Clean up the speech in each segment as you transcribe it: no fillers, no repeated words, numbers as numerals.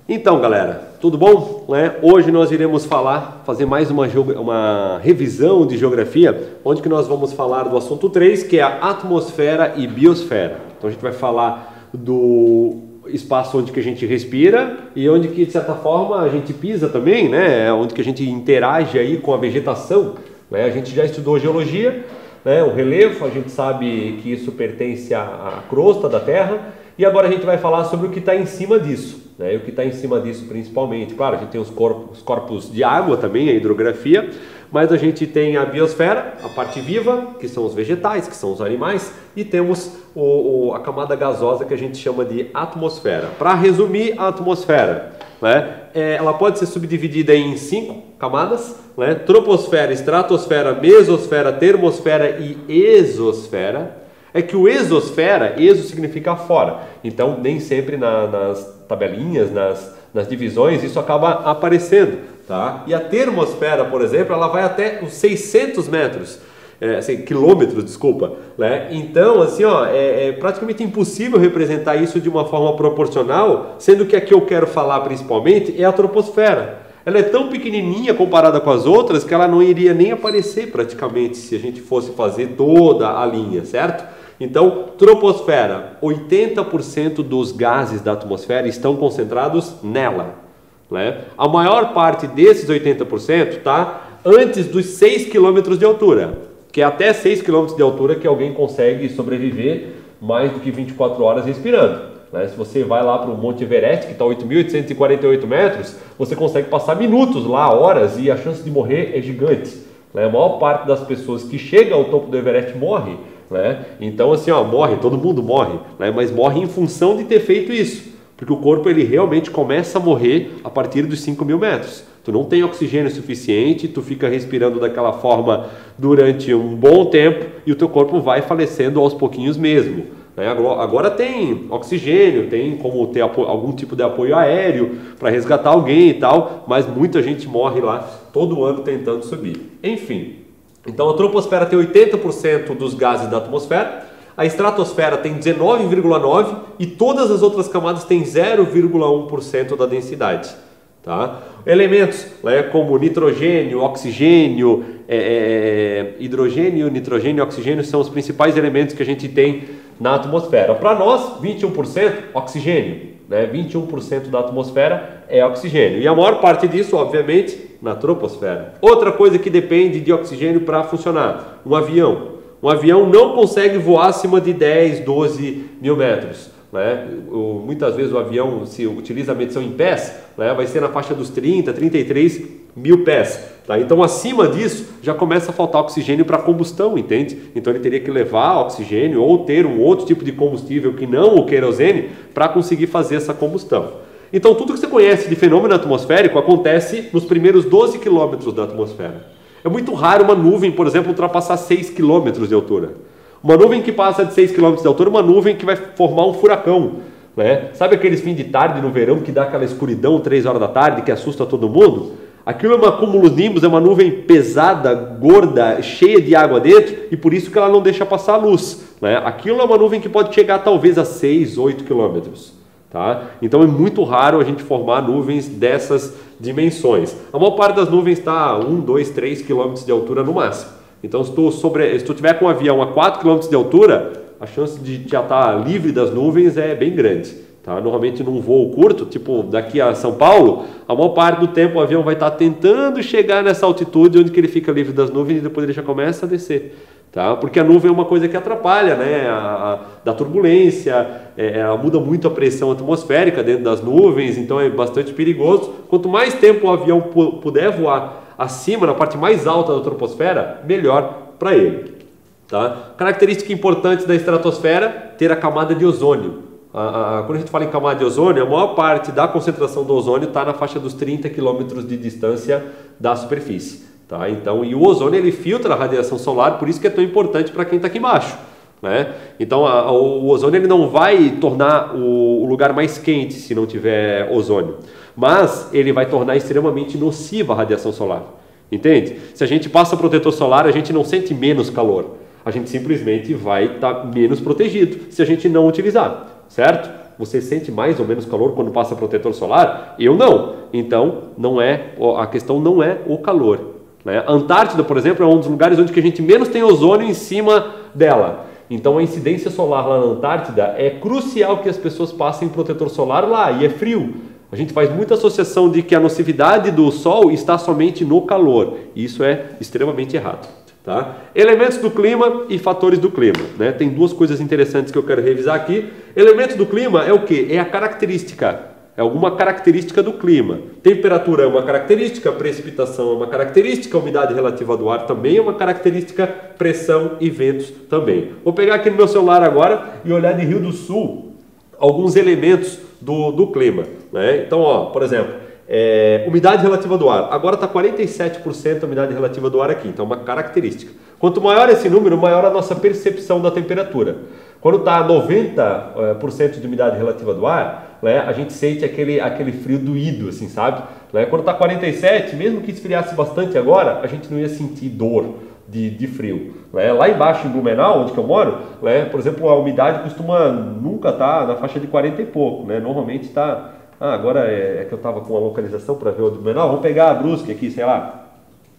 Então, galera, tudo bom? Hoje nós iremos fazer mais uma revisão de geografia, onde que nós vamos falar do assunto 3, que é a atmosfera e biosfera. Então a gente vai falar do espaço onde que a gente respira e onde que, de certa forma, a gente pisa também, né? Onde que a gente interage aí com a vegetação. A gente já estudou geologia, o relevo, a gente sabe que isso pertence à crosta da Terra, e agora a gente vai falar sobre o que está em cima disso. O que está em cima disso principalmente, claro, a gente tem os corpos de água também, a hidrografia, mas a gente tem a biosfera, a parte viva, que são os vegetais, que são os animais, e temos a camada gasosa que a gente chama de atmosfera. Para resumir, a atmosfera, ela pode ser subdividida em 5 camadas, troposfera, estratosfera, mesosfera, termosfera e exosfera. É que o exosfera, exo significa fora, então nem sempre nas tabelinhas, nas divisões, isso acaba aparecendo, tá? E a termosfera, por exemplo, ela vai até os 600 metros, quilômetros, desculpa, Então, assim, é praticamente impossível representar isso de uma forma proporcional, sendo que a que eu quero falar principalmente é a troposfera. Ela é tão pequenininha comparada com as outras que ela não iria nem aparecer praticamente se a gente fosse fazer toda a linha, certo? Então, troposfera, 80% dos gases da atmosfera estão concentrados nela. A maior parte desses 80% está antes dos 6 km de altura, que é até 6 km de altura que alguém consegue sobreviver mais do que 24 horas respirando. Se você vai lá para o Monte Everest, que está a 8.848 metros, você consegue passar minutos lá, horas, e a chance de morrer é gigante. A maior parte das pessoas que chegam ao topo do Everest morre. Então, assim, morre, todo mundo morre, mas morre em função de ter feito isso, porque o corpo ele realmente começa a morrer a partir dos 5.000 metros. Tu não tem oxigênio suficiente, tu fica respirando daquela forma durante um bom tempo e o teu corpo vai falecendo aos pouquinhos mesmo. Agora tem oxigênio, tem como ter algum tipo de apoio aéreo para resgatar alguém e tal, mas muita gente morre lá todo ano tentando subir. Enfim, então a troposfera tem 80% dos gases da atmosfera, a estratosfera tem 19,9% e todas as outras camadas têm 0,1% da densidade. Tá? Elementos como nitrogênio, oxigênio, hidrogênio, nitrogênio e oxigênio são os principais elementos que a gente tem na atmosfera. Para nós, 21% oxigênio, 21% da atmosfera é oxigênio. E a maior parte disso, obviamente, na troposfera. Outra coisa que depende de oxigênio para funcionar, um avião. Um avião não consegue voar acima de 10, 12 mil metros. Muitas vezes o avião se utiliza a medição em pés, vai ser na faixa dos 30, 33 mil pés. Tá? Então acima disso já começa a faltar oxigênio para combustão, entende? Então ele teria que levar oxigênio ou ter um outro tipo de combustível que não o querosene para conseguir fazer essa combustão. Então tudo que você conhece de fenômeno atmosférico acontece nos primeiros 12 quilômetros da atmosfera. É muito raro uma nuvem, por exemplo, ultrapassar 6 quilômetros de altura. Uma nuvem que passa de 6 km de altura, uma nuvem que vai formar um furacão. Sabe aqueles fins de tarde no verão que dá aquela escuridão 3 horas da tarde que assusta todo mundo? Aquilo é uma cumulonimbus, é uma nuvem pesada, gorda, cheia de água dentro e por isso que ela não deixa passar a luz. Aquilo é uma nuvem que pode chegar talvez a 6, 8 quilômetros. Tá? Então é muito raro a gente formar nuvens dessas dimensões. A maior parte das nuvens está a 1, 2, 3 km de altura no máximo. Então se tu tiver com um avião a 4 km de altura, a chance de já estar livre das nuvens é bem grande. Tá? Normalmente num voo curto, tipo daqui a São Paulo, a maior parte do tempo o avião vai estar tentando chegar nessa altitude onde que ele fica livre das nuvens e depois ele já começa a descer. Tá? Porque a nuvem é uma coisa que atrapalha, da turbulência, ela muda muito a pressão atmosférica dentro das nuvens, então é bastante perigoso. Quanto mais tempo o avião puder voar acima, na parte mais alta da troposfera, melhor para ele. Tá? Característica importante da estratosfera, ter a camada de ozônio. Quando a gente fala em camada de ozônio, a maior parte da concentração do ozônio está na faixa dos 30 km de distância da superfície. Tá? Então, e o ozônio ele filtra a radiação solar, por isso que é tão importante para quem está aqui embaixo. Então o ozônio ele não vai tornar o lugar mais quente se não tiver ozônio, mas ele vai tornar extremamente nociva a radiação solar. Entende? Se a gente passa protetor solar, a gente não sente menos calor. A gente simplesmente vai estar menos protegido se a gente não utilizar, certo? Você sente mais ou menos calor quando passa protetor solar? Eu não. Então, a questão não é o calor, né? A Antártida, por exemplo, é um dos lugares onde que a gente menos tem ozônio em cima dela. Então, a incidência solar lá na Antártida é crucial que as pessoas passem protetor solar lá, e é frio. A gente faz muita associação de que a nocividade do sol está somente no calor. E isso é extremamente errado. Tá? Elementos do clima e fatores do clima, né? Tem duas coisas interessantes que eu quero revisar aqui. Elementos do clima é o que? É a característica, é alguma característica do clima. Temperatura é uma característica, precipitação é uma característica, umidade relativa do ar também é uma característica, pressão e ventos também. Vou pegar aqui no meu celular agora e olhar de Rio do Sul alguns elementos do clima, né? Então, ó, por exemplo, umidade relativa do ar. Agora está 47% a umidade relativa do ar aqui, então é uma característica. Quanto maior esse número, maior a nossa percepção da temperatura. Quando está 90% de umidade relativa do ar, né, a gente sente aquele frio doído, assim, sabe? Né? Quando está 47%, mesmo que esfriasse bastante agora, a gente não ia sentir dor de frio. Né? Lá embaixo em Blumenau, onde que eu moro, né, por exemplo, a umidade costuma nunca estar na faixa de 40 e pouco. Né? Normalmente está... agora é que eu estava com a localização para ver o Blumenau. Vamos pegar a Brusque aqui, sei lá.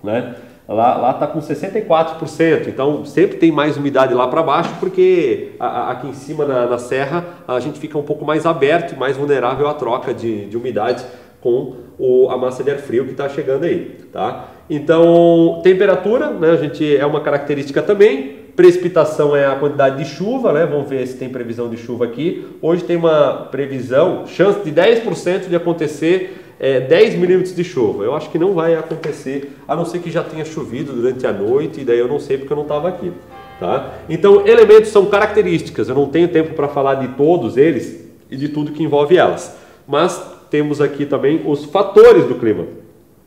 Né? Lá está com 64%, então sempre tem mais umidade lá para baixo, porque aqui em cima na serra a gente fica um pouco mais aberto e mais vulnerável à troca de umidade com a massa de ar frio que está chegando aí. Tá? Então, temperatura, né, a gente é uma característica também. Precipitação é a quantidade de chuva, né? Vamos ver se tem previsão de chuva aqui. Hoje tem uma previsão, chance de 10% de acontecer 10 milímetros de chuva. Eu acho que não vai acontecer, a não ser que já tenha chovido durante a noite, e daí eu não sei porque eu não estava aqui. Tá? Então, elementos são características, eu não tenho tempo para falar de todos eles e de tudo que envolve elas. Mas temos aqui também os fatores do clima.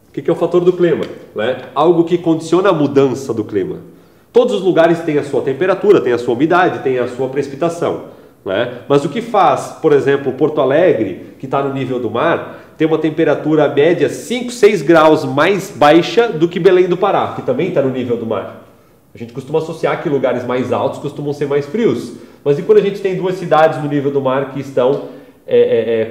O que é o fator do clima? Né? Algo que condiciona a mudança do clima. Todos os lugares têm a sua temperatura, têm a sua umidade, têm a sua precipitação. Né? Mas o que faz, por exemplo, Porto Alegre, que está no nível do mar, tem uma temperatura média 5, 6 graus mais baixa do que Belém do Pará, que também está no nível do mar. A gente costuma associar que lugares mais altos costumam ser mais frios. Mas e quando a gente tem duas cidades no nível do mar que estão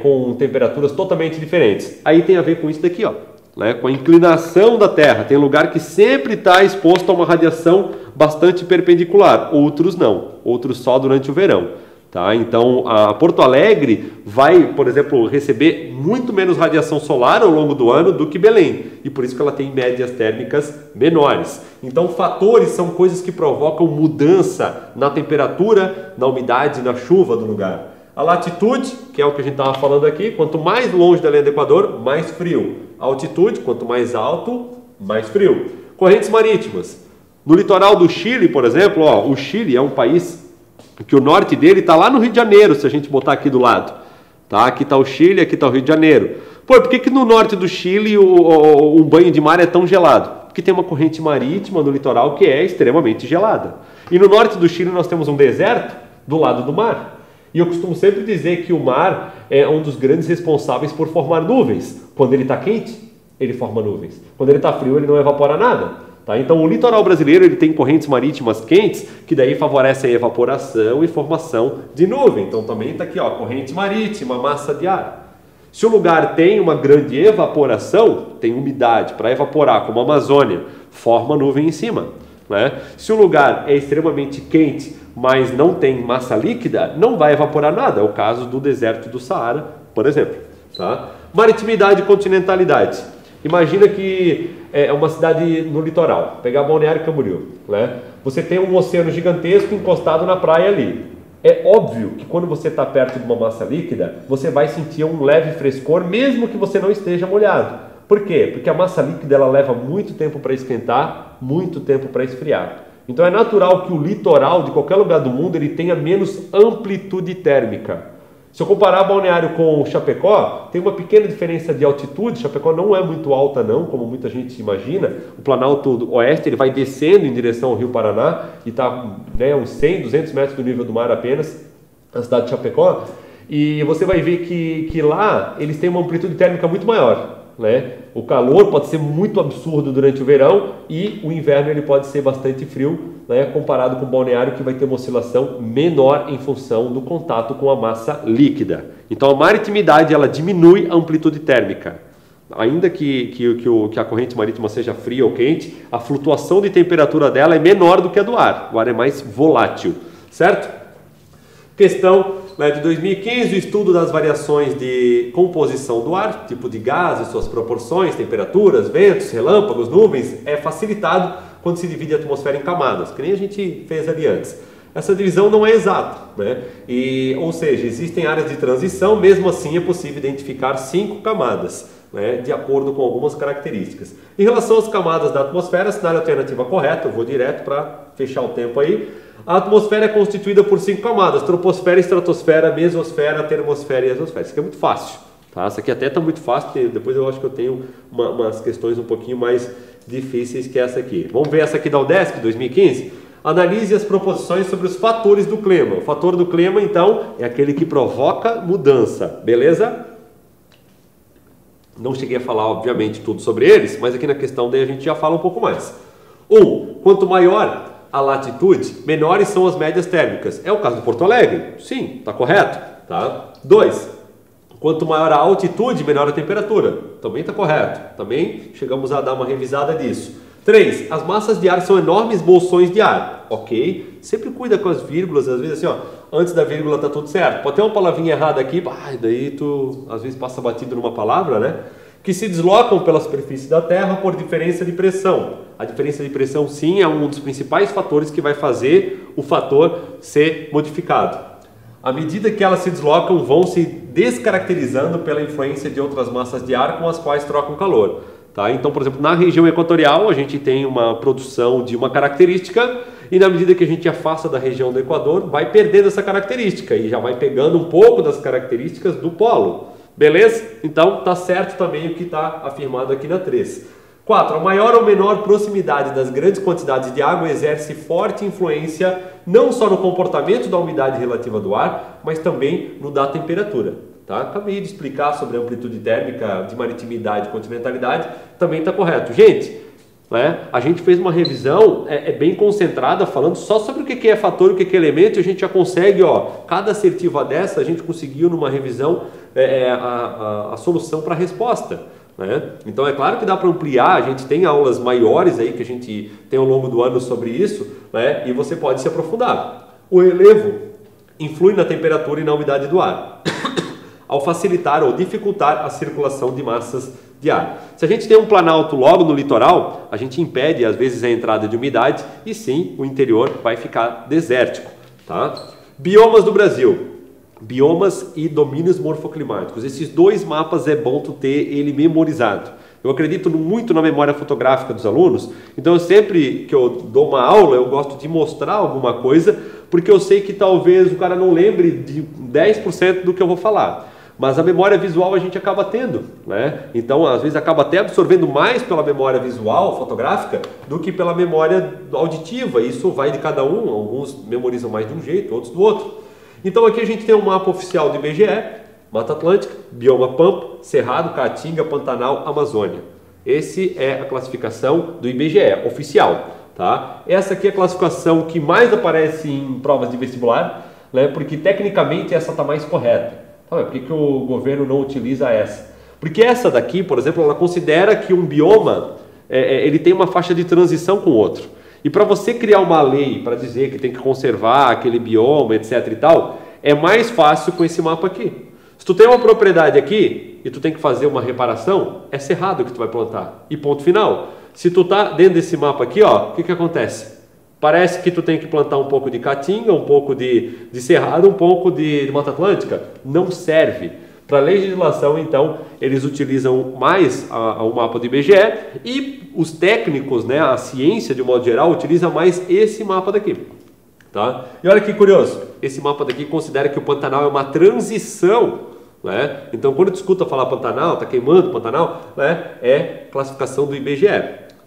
com temperaturas totalmente diferentes? Aí tem a ver com isso daqui, ó. Né, com a inclinação da Terra. Tem lugar que sempre está exposto a uma radiação bastante perpendicular, outros não, outros só durante o verão. Tá? Então, a Porto Alegre vai, por exemplo, receber muito menos radiação solar ao longo do ano do que Belém, e por isso que ela tem médias térmicas menores. Então, fatores são coisas que provocam mudança na temperatura, na umidade, na chuva do lugar. A latitude, que é o que a gente estava falando aqui, quanto mais longe da linha do Equador, mais frio. A altitude, quanto mais alto, mais frio. Correntes marítimas. No litoral do Chile, por exemplo, ó, o Chile é um país que o norte dele está lá no Rio de Janeiro, se a gente botar aqui do lado. Tá? Aqui está o Chile, aqui está o Rio de Janeiro. Pô, por que no norte do Chile um banho de mar é tão gelado? Porque tem uma corrente marítima no litoral que é extremamente gelada. E no norte do Chile nós temos um deserto do lado do mar. E eu costumo sempre dizer que o mar é um dos grandes responsáveis por formar nuvens. Quando ele está quente, ele forma nuvens. Quando ele está frio, ele não evapora nada. Tá? Então, o litoral brasileiro ele tem correntes marítimas quentes, que daí favorecem a evaporação e formação de nuvem. Então, também está aqui, ó, corrente marítima, massa de ar. Se o lugar tem uma grande evaporação, tem umidade para evaporar, como a Amazônia, forma nuvem em cima. Né? Se o lugar é extremamente quente, mas não tem massa líquida, não vai evaporar nada. É o caso do deserto do Saara, por exemplo. Tá? Maritimidade e continentalidade. Imagina que é uma cidade no litoral, pegar Balneário Camboriú. Né? Você tem um oceano gigantesco encostado na praia ali. É óbvio que quando você está perto de uma massa líquida, você vai sentir um leve frescor, mesmo que você não esteja molhado. Por quê? Porque a massa líquida ela leva muito tempo para esquentar, muito tempo para esfriar. Então é natural que o litoral de qualquer lugar do mundo ele tenha menos amplitude térmica. Se eu comparar Balneário com Chapecó, tem uma pequena diferença de altitude. Chapecó não é muito alta não, como muita gente imagina. O Planalto Oeste ele vai descendo em direção ao Rio Paraná e está uns 100, 200 metros do nível do mar apenas, a cidade de Chapecó. E você vai ver que lá eles têm uma amplitude térmica muito maior. né? O calor pode ser muito absurdo durante o verão e o inverno ele pode ser bastante frio, né? Comparado com o balneário, que vai ter uma oscilação menor em função do contato com a massa líquida. Então a maritimidade ela diminui a amplitude térmica. Ainda que a corrente marítima seja fria ou quente, a flutuação de temperatura dela é menor do que a do ar. O ar é mais volátil, certo? Questão, né, de 2015, o estudo das variações de composição do ar, tipo de gases, suas proporções, temperaturas, ventos, relâmpagos, nuvens, é facilitado quando se divide a atmosfera em camadas, que nem a gente fez ali antes. Essa divisão não é exata, né? Ou seja, existem áreas de transição, mesmo assim é possível identificar 5 camadas, né, de acordo com algumas características. Em relação às camadas da atmosfera, assinale a alternativa correta, eu vou direto para fechar o tempo aí. A atmosfera é constituída por 5 camadas: troposfera, estratosfera, mesosfera, termosfera e exosfera. Isso aqui é muito fácil, tá? Isso aqui até está muito fácil, porque depois eu acho que eu tenho umas questões um pouquinho mais difíceis que essa aqui. Vamos ver essa aqui da UDESC, 2015? Analise as proposições sobre os fatores do clima. O fator do clima, então, é aquele que provoca mudança, beleza? Não cheguei a falar, obviamente, tudo sobre eles, mas aqui na questão daí a gente já fala um pouco mais. 1. Quanto maior a latitude, menores são as médias térmicas. É o caso de Porto Alegre? Sim, está correto. Tá? 2. Quanto maior a altitude, menor a temperatura. Também está correto. Também chegamos a dar uma revisada disso. 3. As massas de ar são enormes bolsões de ar. Ok? Sempre cuida com as vírgulas, às vezes assim, ó, antes da vírgula tá tudo certo. Pode ter uma palavrinha errada aqui, daí tu às vezes passa batido numa palavra, né? Que se deslocam pela superfície da Terra por diferença de pressão. A diferença de pressão, sim, é um dos principais fatores que vai fazer o fator ser modificado. À medida que elas se deslocam, vão se descaracterizando pela influência de outras massas de ar com as quais trocam calor. Tá? Então, por exemplo, na região equatorial, a gente tem uma produção de uma característica e na medida que a gente afasta da região do Equador, vai perdendo essa característica e já vai pegando um pouco das características do polo. Beleza? Então, tá certo também o que está afirmado aqui na 3. 4. A maior ou menor proximidade das grandes quantidades de água exerce forte influência não só no comportamento da umidade relativa do ar, mas também no da temperatura. Tá? Acabei de explicar sobre a amplitude térmica de maritimidade e continentalidade, também está correto. Gente, né, a gente fez uma revisão bem concentrada, falando só sobre o que é fator e o que é elemento, e a gente já consegue, cada assertiva dessa, a gente conseguiu numa revisão a solução para a resposta. Né? Então é claro que dá para ampliar, a gente tem aulas maiores aí que a gente tem ao longo do ano sobre isso, né? E você pode se aprofundar. O relevo influi na temperatura e na umidade do ar, ao facilitar ou dificultar a circulação de massas de ar. Se a gente tem um planalto logo no litoral, a gente impede às vezes a entrada de umidade e sim, o interior vai ficar desértico. Tá? Biomas do Brasil. Biomas e domínios morfoclimáticos. Esses dois mapas é bom tu ter ele memorizado. Eu acredito muito na memória fotográfica dos alunos, então eu sempre que eu dou uma aula, eu gosto de mostrar alguma coisa, porque eu sei que talvez o cara não lembre de 10% do que eu vou falar. Mas a memória visual a gente acaba tendo, né? Então, às vezes, acaba até absorvendo mais pela memória visual, fotográfica, do que pela memória auditiva. Isso vai de cada um, alguns memorizam mais de um jeito, outros do outro. Então aqui a gente tem um mapa oficial do IBGE, Mata Atlântica, Bioma Pampa, Cerrado, Caatinga, Pantanal, Amazônia. Esse é a classificação do IBGE, oficial. Tá? Essa aqui é a classificação que mais aparece em provas de vestibular, né? Porque tecnicamente essa está mais correta. Tá, mas por que o governo não utiliza essa? Porque essa daqui, por exemplo, ela considera que um bioma ele tem uma faixa de transição com o outro. E para você criar uma lei para dizer que tem que conservar aquele bioma, etc e tal, é mais fácil com esse mapa aqui. Se tu tem uma propriedade aqui e tu tem que fazer uma reparação, é cerrado que tu vai plantar. E ponto final. Se tu tá dentro desse mapa aqui, o que acontece? Parece que tu tem que plantar um pouco de caatinga, um pouco de cerrado, um pouco de Mata Atlântica. Não serve. Para legislação, então, eles utilizam mais o mapa do IBGE e os técnicos, né, a ciência de um modo geral, utiliza mais esse mapa daqui. Tá? E olha que curioso, esse mapa daqui considera que o Pantanal é uma transição, né? Então, quando tu escuta falar Pantanal, está queimando Pantanal, né, é classificação do IBGE.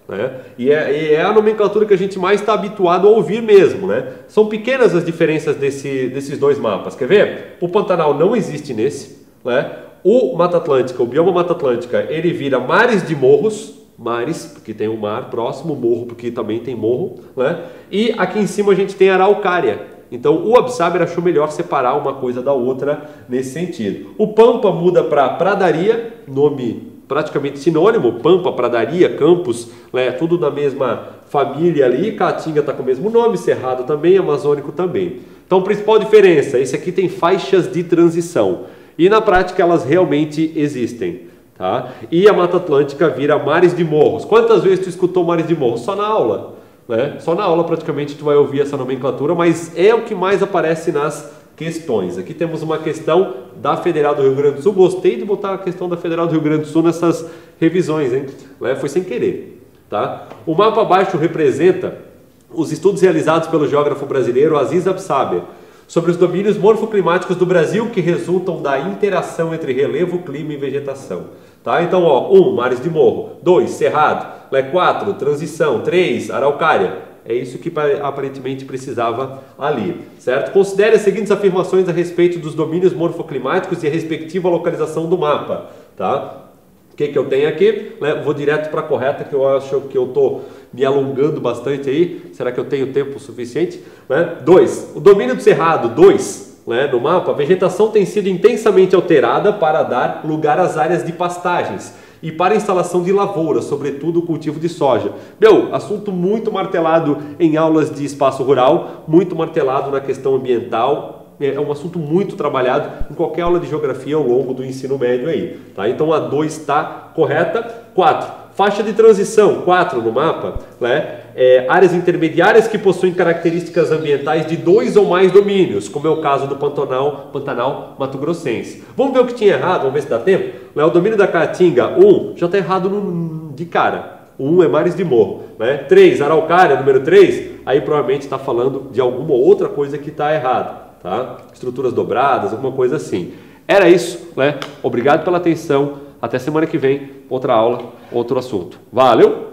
Né? E é a nomenclatura que a gente mais está habituado a ouvir mesmo. Né? São pequenas as diferenças desses dois mapas. Quer ver? O Pantanal não existe nesse. Né? O Mata Atlântica, o bioma Mata Atlântica, ele vira mares de morros, mares, porque tem um mar próximo, morro, porque também tem morro, né? E aqui em cima a gente tem araucária. Então o Absaber achou melhor separar uma coisa da outra nesse sentido. O Pampa muda para pradaria, nome praticamente sinônimo, Pampa, pradaria, campos, né? Tudo da mesma família ali. Caatinga está com o mesmo nome, Cerrado também, Amazônico também. Então, principal diferença, esse aqui tem faixas de transição. E na prática elas realmente existem. Tá? E a Mata Atlântica vira mares de morros. Quantas vezes tu escutou mares de morros? Só na aula. Né? Só na aula praticamente tu vai ouvir essa nomenclatura, mas é o que mais aparece nas questões. Aqui temos uma questão da Federal do Rio Grande do Sul. Gostei de botar a questão da Federal do Rio Grande do Sul nessas revisões, hein? Foi sem querer. Tá? O mapa abaixo representa os estudos realizados pelo geógrafo brasileiro Aziz Absaber sobre os domínios morfoclimáticos do Brasil que resultam da interação entre relevo, clima e vegetação. Tá? Então, ó, 1, mares de morro, 2, cerrado, 4, transição, 3, araucária. É isso que aparentemente precisava ali, certo? Considere as seguintes afirmações a respeito dos domínios morfoclimáticos e a respectiva localização do mapa, tá? O que eu tenho aqui? Vou direto para a correta, que eu acho que eu estou me alongando bastante aí. Será que eu tenho tempo suficiente? 2. O domínio do cerrado, 2. No mapa, a vegetação tem sido intensamente alterada para dar lugar às áreas de pastagens e para a instalação de lavouras, sobretudo o cultivo de soja. Assunto muito martelado em aulas de espaço rural, muito martelado na questão ambiental. É um assunto muito trabalhado em qualquer aula de geografia ao longo do ensino médio aí. Tá? Então a 2 está correta. 4. Faixa de transição, 4 no mapa, áreas intermediárias que possuem características ambientais de 2 ou mais domínios, como é o caso do Pantanal Mato Grossense. Vamos ver o que tinha errado, vamos ver se dá tempo. O domínio da Caatinga, 1, já está errado de cara. 1 é mares de morro. 3, araucária, número 3, aí provavelmente está falando de alguma outra coisa que está errada. Tá? Estruturas dobradas, alguma coisa assim. Era isso, Obrigado pela atenção. Até semana que vem, outra aula, outro assunto. Valeu!